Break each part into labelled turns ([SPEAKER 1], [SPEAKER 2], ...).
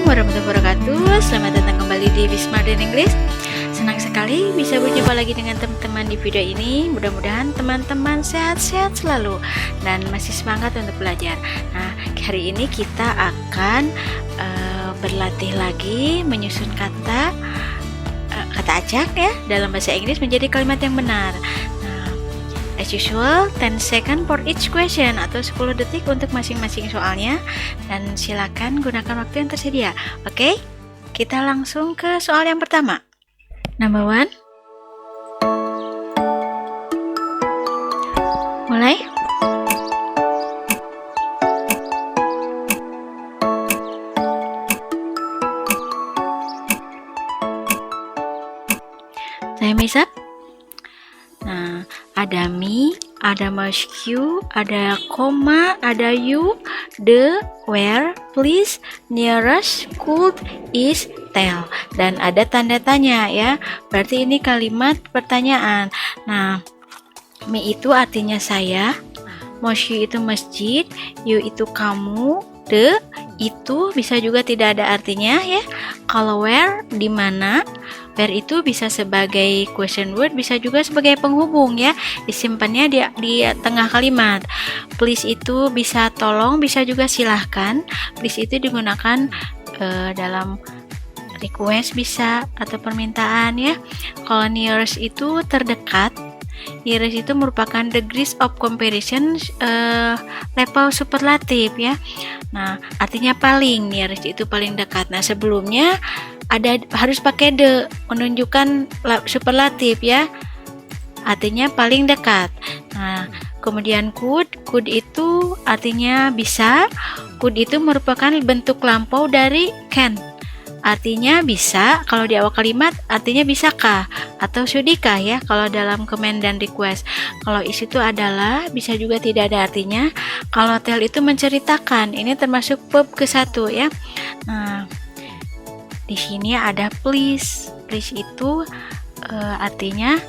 [SPEAKER 1] warahmatullahi wabarakatuh. Selamat datang kembali di Wismart English. Senang sekali bisa berjumpa lagi dengan teman-teman di video ini. Mudah-mudahan teman-teman sehat-sehat selalu dan masih semangat untuk belajar. Nah, hari ini kita akan berlatih lagi menyusun kata acak ya dalam bahasa Inggris menjadi kalimat yang benar. As usual, 10 second for each question atau 10 detik untuk masing-masing soalnya, dan silakan gunakan waktu yang tersedia. Oke, kita langsung ke soal yang pertama. Number 1. Mulai. Time is up. Nah, ada me, ada must you, ada koma, ada you, the, where, please, nearest, could, is, tell, dan ada tanda tanya ya. Berarti ini kalimat pertanyaan. Nah, me itu artinya saya, must you itu masjid, you itu kamu, the itu bisa juga tidak ada artinya ya. Kalau where di mana, where itu bisa sebagai question word, bisa juga sebagai penghubung ya, disimpannya di tengah kalimat. Please itu bisa tolong, bisa juga silahkan. Please itu digunakan dalam request bisa atau permintaan ya. Kalau nearest itu terdekat. Nearest itu merupakan degrees of comparison, level superlatif ya. Nah, artinya paling, nearest itu paling dekat. Nah, sebelumnya harus pakai the, menunjukkan superlatif ya, artinya paling dekat. Nah, kemudian could itu artinya bisa. Could itu merupakan bentuk lampau dari can, artinya bisa. Kalau di awal kalimat artinya bisakah atau sudikah ya, kalau dalam command dan request. Kalau is itu adalah, bisa juga tidak ada artinya. Kalau tell itu menceritakan, ini termasuk verb ke-1 ya. Nah, di sini ada please. Please itu artinya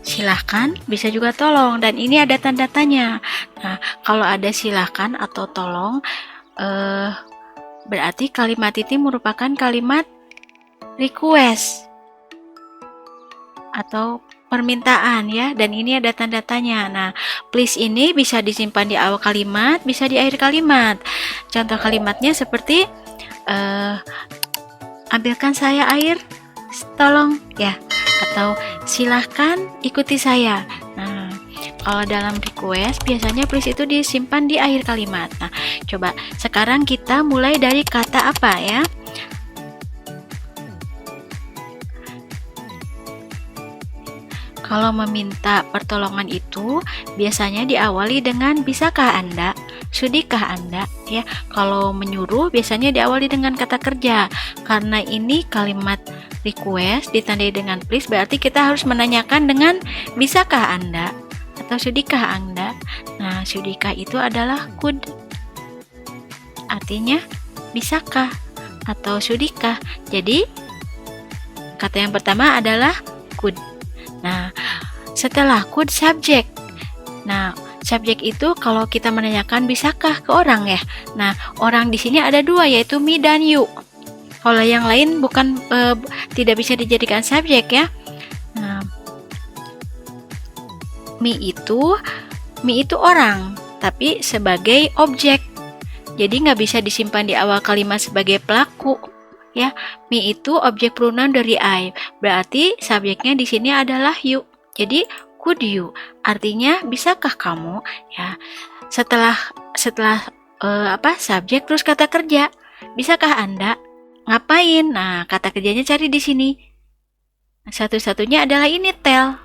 [SPEAKER 1] silahkan, bisa juga tolong, dan ini ada tanda tanya. Nah, kalau ada silahkan atau tolong, berarti kalimat itu merupakan kalimat request atau permintaan ya, dan ini ada tanda tanya. Nah, please ini bisa disimpan di awal kalimat, bisa di akhir kalimat. Contoh kalimatnya seperti ambilkan saya air, tolong ya, atau silahkan ikuti saya. Nah, kalau dalam request biasanya please itu disimpan di akhir kalimat. Nah, coba sekarang kita mulai dari kata apa ya? Kalau meminta pertolongan itu biasanya diawali dengan bisakah Anda, sudikah Anda ya. Kalau menyuruh biasanya diawali dengan kata kerja. Karena ini kalimat request ditandai dengan please, berarti kita harus menanyakan dengan bisakah Anda atau sudikah Anda. Nah, sudikah itu adalah could, artinya bisakah atau sudikah. Jadi kata yang pertama adalah could. Nah, setelah could subject. Nah, subjek itu kalau kita menanyakan bisakah ke orang ya. Nah, orang di sini ada dua, yaitu me dan you. Kalau yang lain bukan tidak bisa dijadikan subjek ya. Nah, me itu orang, tapi sebagai objek. Jadi nggak bisa disimpan di awal kalimat sebagai pelaku. Ya, me itu objek pronoun dari I, berarti subjeknya di sini adalah you. Jadi could you artinya bisakah kamu ya. Setelah subjek terus kata kerja, bisakah Anda ngapain. Nah, kata kerjanya cari di sini. Satu-satunya adalah ini tell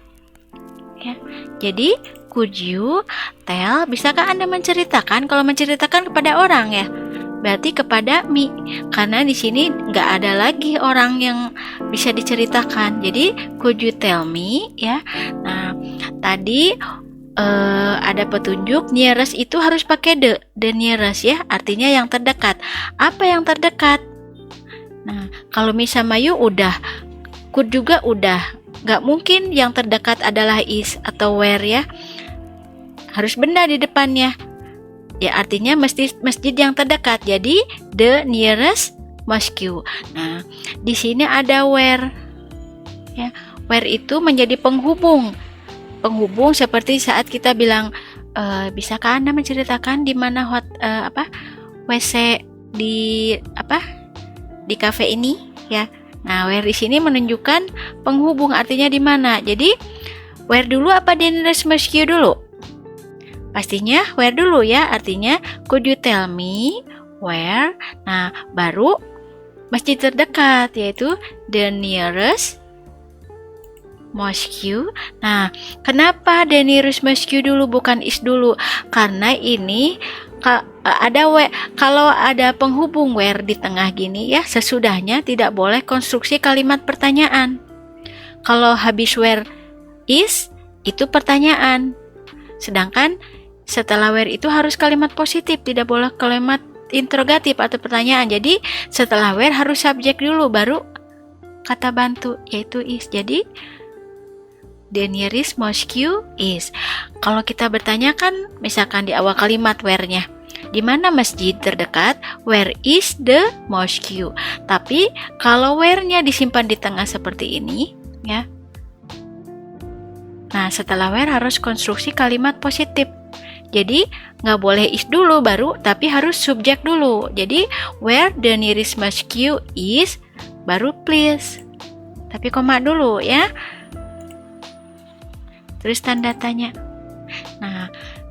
[SPEAKER 1] ya. Jadi could you tell, bisakah Anda menceritakan. Kalau menceritakan kepada orang ya, berarti kepada me, karena di sini nggak ada lagi orang yang bisa diceritakan. Jadi could you tell me ya. Nah, tadi ada petunjuk nearest itu harus pakai the nearest ya, artinya yang terdekat. Apa yang terdekat? Nah, kalau me sama you udah, could juga udah. Nggak mungkin yang terdekat adalah is atau where ya, harus benda di depannya. ya artinya masjid yang terdekat. Jadi the nearest mosque. Nah, di sini ada where. Ya, where itu menjadi penghubung. Penghubung seperti saat kita bilang, bisakah Anda menceritakan di mana WC di di kafe ini, ya. Nah, where di sini menunjukkan penghubung, artinya di mana. Jadi where dulu apa the nearest mosque dulu? Pastinya where dulu ya, artinya could you tell me where? Nah, baru masjid terdekat, yaitu the nearest mosque. Nah, kenapa the nearest mosque dulu bukan is dulu? Karena ini kalau ada penghubung where di tengah gini ya, sesudahnya tidak boleh konstruksi kalimat pertanyaan. Kalau habis where is, itu pertanyaan. Sedangkan setelah where itu harus kalimat positif, tidak boleh kalimat interrogatif atau pertanyaan. Jadi setelah where harus subjek dulu, baru kata bantu, yaitu is. Jadi the nearest mosque is. Kalau kita bertanya kan, misalkan di awal kalimat where-nya, di mana masjid terdekat? Where is the mosque? Tapi kalau where-nya disimpan di tengah seperti ini, ya. Nah, setelah where harus konstruksi kalimat positif. Jadi nggak boleh is dulu baru, tapi harus subjek dulu. Jadi where the nearest mosque is, baru please. Tapi koma dulu ya. Terus tanda tanya. Nah,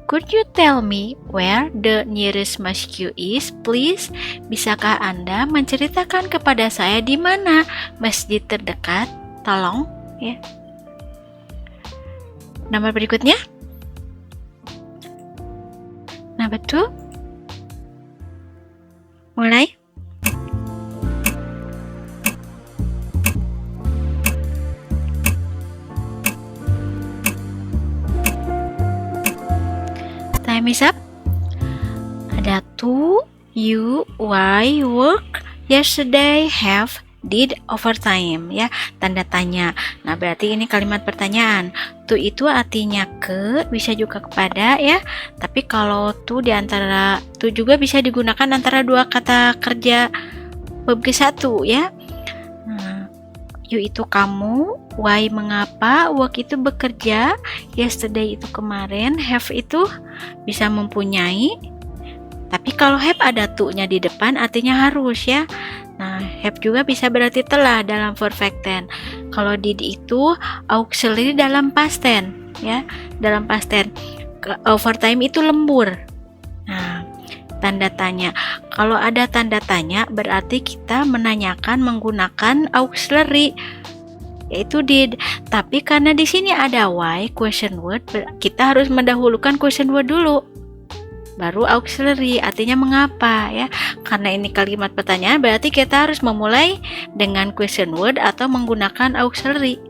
[SPEAKER 1] could you tell me where the nearest mosque is, please? Bisakah Anda menceritakan kepada saya di mana masjid terdekat? Tolong, ya. Nomor berikutnya. Nah, betul. Mulai. Time is up. Ada to, you, why, work, yesterday, have, did, overtime, ya, tanda tanya. Nah, berarti ini kalimat pertanyaan. To itu artinya ke, bisa juga kepada, ya. Tapi kalau to juga bisa digunakan antara dua kata kerja verb ke-1, ya. Nah, you itu kamu, why mengapa, work itu bekerja, yesterday itu kemarin, have itu bisa mempunyai. Tapi kalau have ada to-nya di depan artinya harus, ya. Nah, have juga bisa berarti telah dalam perfect tense. Kalau did itu auxiliary dalam past tense, ya. Dalam past tense. Overtime itu lembur. Nah, tanda tanya. Kalau ada tanda tanya berarti kita menanyakan menggunakan auxiliary, yaitu did. Tapi karena di sini ada why question word, kita harus mendahulukan question word dulu. Baru auxiliary, artinya mengapa, ya. Karena ini kalimat pertanyaan, berarti kita harus memulai dengan question word atau menggunakan auxiliary,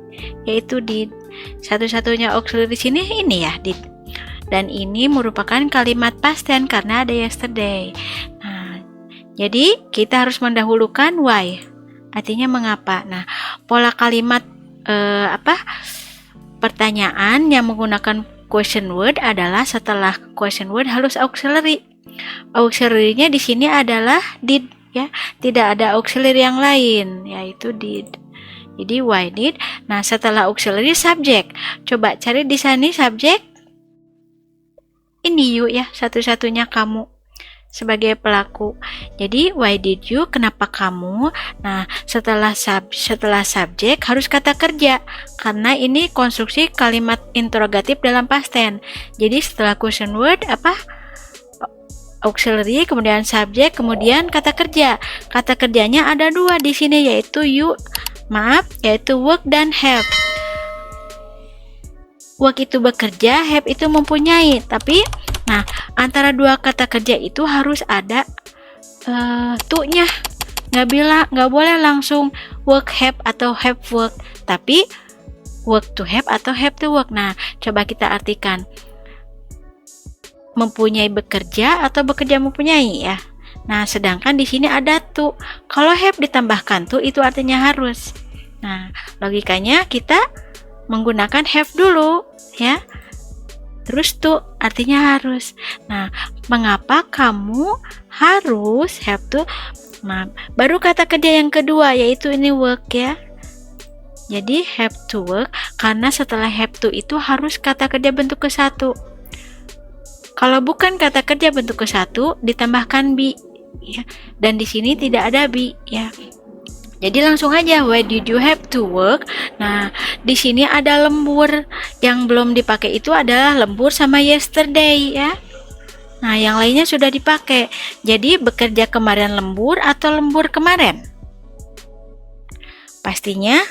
[SPEAKER 1] yaitu did. Satu-satunya auxiliary di sini ini ya, did. Dan ini merupakan kalimat past tense karena ada yesterday. Nah, jadi kita harus mendahulukan why, artinya mengapa. Nah, pola kalimat pertanyaan yang menggunakan question word adalah setelah question word harus auxiliary. Auxiliary-nya di sini adalah did, ya. Tidak ada auxiliary yang lain, yaitu did. Jadi why did. Nah, setelah auxiliary subject. Coba cari di sini subject. Ini you, ya, satu-satunya kamu sebagai pelaku. Jadi why did you, kenapa kamu? Nah, setelah subjek harus kata kerja karena ini konstruksi kalimat interrogatif dalam past tense. Jadi setelah question word auxiliary, kemudian subjek, kemudian kata kerja. Kata kerjanya ada dua di sini, yaitu yaitu work dan have. Work itu bekerja, have itu mempunyai. Tapi nah, antara dua kata kerja itu harus ada to-nya. Nggak boleh langsung work have atau have work, tapi work to have atau have to work. Nah, coba kita artikan. Mempunyai bekerja atau bekerja mempunyai, ya. Nah, sedangkan di sini ada to. Kalau have ditambahkan to itu artinya harus. Nah, logikanya kita menggunakan have dulu, ya. terus to artinya harus. Nah, mengapa kamu harus have to? Nah, baru kata kerja yang kedua yaitu ini work ya. Jadi have to work karena setelah have to itu harus kata kerja bentuk ke-1. Kalau bukan kata kerja bentuk ke-1 ditambahkan be ya. Dan di sini tidak ada be ya. Jadi langsung aja, why did you have to work? Nah, di sini ada lembur. Yang belum dipakai itu adalah lembur sama yesterday ya. Nah, yang lainnya sudah dipakai. Jadi bekerja kemarin lembur atau lembur kemarin? Pastinya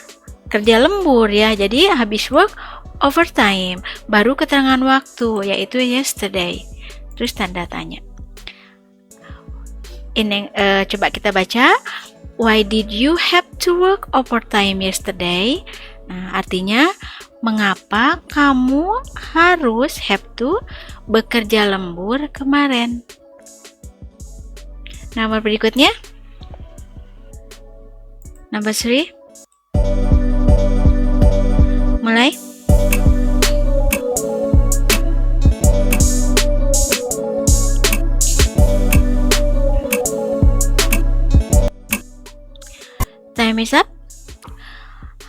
[SPEAKER 1] kerja lembur ya. Jadi habis work overtime. Baru keterangan waktu yaitu yesterday. Terus tanda tanya. Ini coba kita baca. Why did you have to work overtime yesterday? Nah, artinya mengapa kamu harus have to bekerja lembur kemarin? Nomor berikutnya. Number 3. Mulai. Time is up.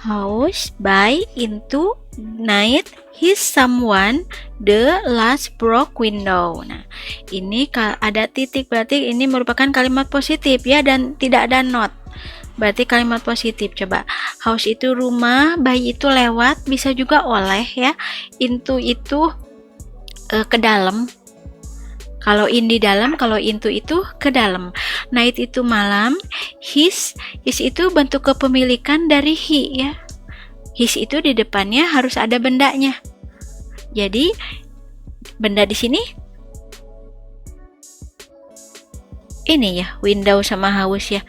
[SPEAKER 1] House by into night his someone the last broke window. Nah, ini ada titik berarti ini merupakan kalimat positif ya dan tidak ada not. Berarti kalimat positif. Coba. House itu rumah, by itu lewat, bisa juga oleh ya. Into itu ke dalam. Kalau in di dalam, kalau into itu ke dalam. Night itu malam. His itu bentuk kepemilikan dari he ya. His itu di depannya harus ada bendanya. Jadi benda di sini ini ya, window sama house ya.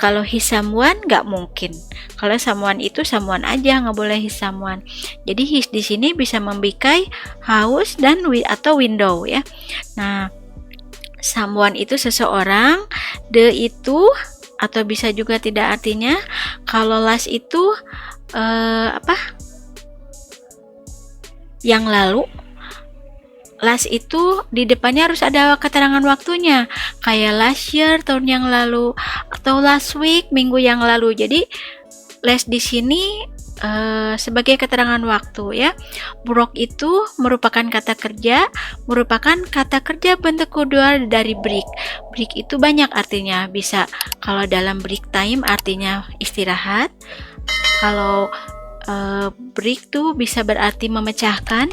[SPEAKER 1] Kalau his someone nggak mungkin. Kalau someone itu someone aja, nggak boleh his someone. Jadi his di sini bisa membikai house dan atau window ya. Nah, someone itu seseorang, the itu atau bisa juga tidak artinya. Kalau last itu yang lalu. Last itu di depannya harus ada keterangan waktunya, kayak last year tahun yang lalu atau last week minggu yang lalu. Jadi last di sini sebagai keterangan waktu ya. Broke itu merupakan kata kerja, bentuk kedua dari break. Break itu banyak artinya, bisa kalau dalam break time artinya istirahat. Kalau break tuh bisa berarti memecahkan.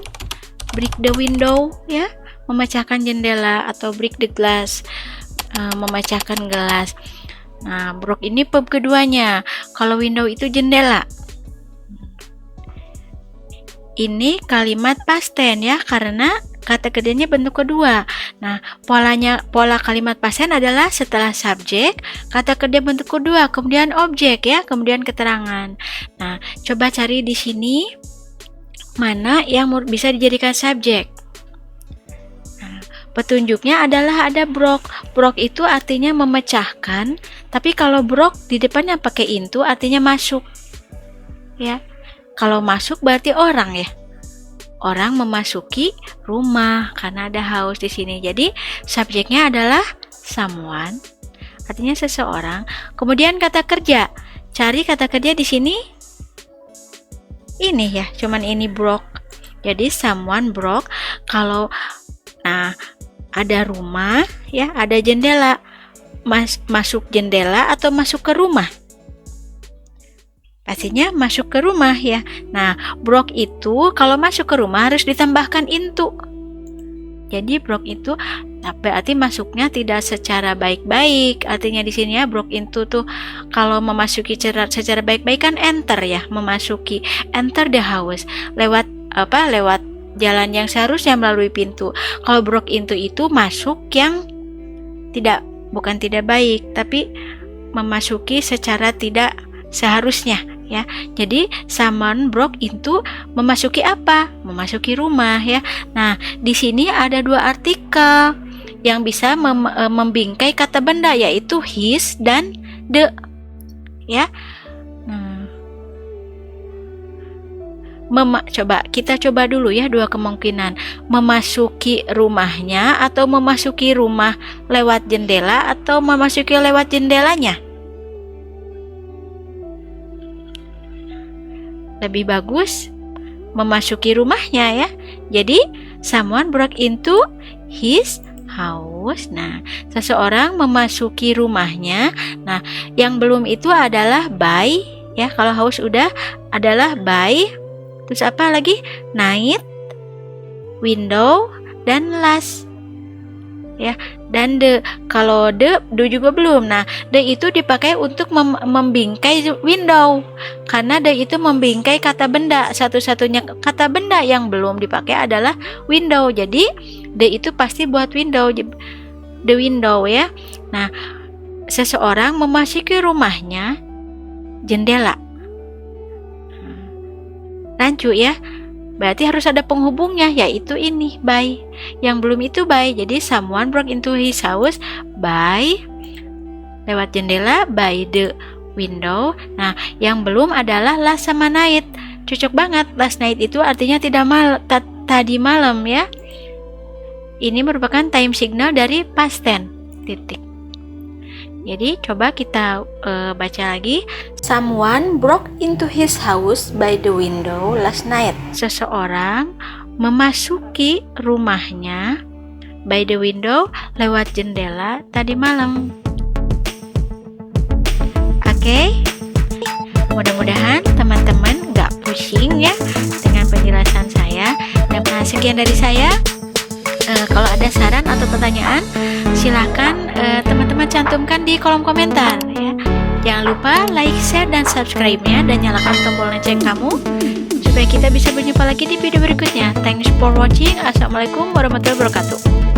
[SPEAKER 1] Break the window ya, memecahkan jendela, atau break the glass, memecahkan gelas. Nah, broke ini verb keduanya. Kalau window itu jendela. Ini kalimat past tense ya, karena kata kerjanya bentuk kedua. Nah, pola kalimat past tense adalah setelah subjek, kata kerja bentuk kedua, kemudian objek ya, kemudian keterangan. Nah, coba cari di sini mana yang bisa dijadikan subjek. Nah, petunjuknya adalah ada broke. Broke itu artinya memecahkan, tapi kalau broke di depannya pakai into artinya masuk. Ya. Kalau masuk berarti orang ya. Orang memasuki rumah karena ada house di sini. Jadi subjeknya adalah someone, artinya seseorang. Kemudian kata kerja. Cari kata kerja di sini. Ini ya, cuman ini broke. Jadi someone broke. Kalau ada rumah ya, ada jendela. Masuk jendela atau masuk ke rumah? Pastinya masuk ke rumah ya. Nah, broke itu kalau masuk ke rumah harus ditambahkan into. Jadi broke itu berarti masuknya tidak secara baik-baik. Artinya di sini ya, broke into tuh kalau memasuki secara baik-baik kan enter ya, memasuki, enter the house, lewat jalan yang seharusnya melalui pintu. Kalau broke into itu masuk yang bukan tidak baik, tapi memasuki secara tidak seharusnya ya. Jadi someone broke into memasuki apa? Memasuki rumah ya. Nah, di sini ada dua artikel yang bisa membingkai kata benda, yaitu his dan the ya. Coba kita coba dulu ya dua kemungkinan, memasuki rumahnya atau memasuki rumah lewat jendela atau memasuki lewat jendelanya. Lebih bagus memasuki rumahnya ya. Jadi someone broke into his house. Nah, seseorang memasuki rumahnya. Nah, yang belum itu adalah by ya. Kalau house udah adalah by. Terus apa lagi? Night, window, dan last. Ya, dan the. Kalau the juga belum. Nah, the itu dipakai untuk membingkai window. Karena the itu membingkai kata benda. Satu-satunya kata benda yang belum dipakai adalah window. Jadi, the itu pasti buat window. The window ya. Nah, seseorang memasuki rumahnya jendela. Rancu ya, berarti harus ada penghubungnya, yaitu ini by. Yang belum itu by, jadi someone broke into his house by lewat jendela, by the window. Nah, yang belum adalah last sama night. Cocok banget, last night itu artinya tadi malam ya. Ini merupakan time signal dari past tense. Titik. Jadi coba kita baca lagi. Someone broke into his house by the window last night. Seseorang memasuki rumahnya by the window lewat jendela tadi malam. Oke? Mudah-mudahan teman-teman gak pusing ya dengan penjelasan saya. Dan sekian dari saya. Kalau ada saran atau pertanyaan, silahkan teman-teman cantumkan di kolom komentar ya. Jangan lupa like, share, dan subscribe-nya, dan nyalakan tombol lonceng kamu supaya kita bisa berjumpa lagi di video berikutnya. Thanks for watching. Assalamualaikum warahmatullahi wabarakatuh.